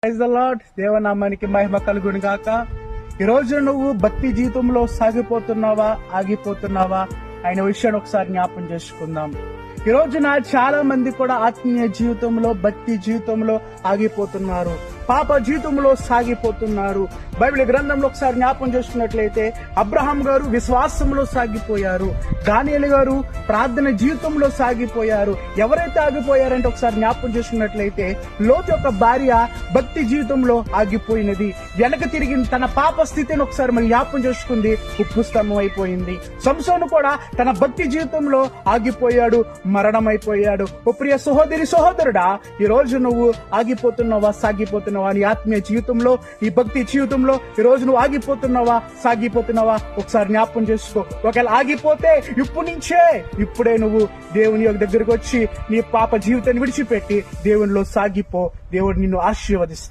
Praise the lord. దేవనామానికి మహిమ కలుగును గాక. ఈ రోజు నువ్వు భక్తి జీవితంలో సాగిపోతున్నావా, ఆగిపోతున్నావా ఆయన విషయాన్ని ఒకసారి జ్ఞాపం చేసుకుందాం. ఈ రోజున చాలా మంది కూడా ఆత్మీయ జీవితంలో, భక్తి జీవితంలో ఆగిపోతున్నారు, పాప జీవితంలో సాగిపోతున్నారు. బైబిల్ గ్రంథంలో ఒకసారి జ్ఞాపం చేసుకున్నట్లయితే అబ్రహాం గారు విశ్వాసంలో సాగిపోయారు, దానియేలు గారు ప్రార్థన జీవితంలో సాగిపోయారు. ఎవరైతే ఆగిపోయారంటే ఒకసారి జ్ఞాపం చేసుకున్నట్లయితే లోతు యొక్క భార్య భక్తి జీవితంలో ఆగిపోయినది. వెనక తిరిగి తన పాప స్థితిని ఒకసారి మరి జ్ఞాపం చేసుకుంది, ఉప్పు స్తంభం అయిపోయింది. సంసోను కూడా తన భక్తి జీవితంలో ఆగిపోయాడు, మరణమైపోయాడు. ఓ ప్రియ సహోదరి సహోదరుడా, ఈ రోజు నువ్వు ఆగిపోతున్నావా, సాగిపోతున్నావా? నీ ఆత్మీయ జీవితంలో, నీ భక్తి జీవితంలో ఈ రోజు నువ్వు ఆగిపోతున్నావా, సాగిపోతున్నావా? ఒకసారి జ్ఞాపం చేసుకో. ఒకవేళ ఆగిపోతే ఇప్పుడే నువ్వు దేవుని యొక్క దగ్గరకు వచ్చి నీ పాప జీవితాన్ని విడిచిపెట్టి దేవునిలో సాగిపో. దేవుడు నిన్ను ఆశీర్వదిస్తాడు.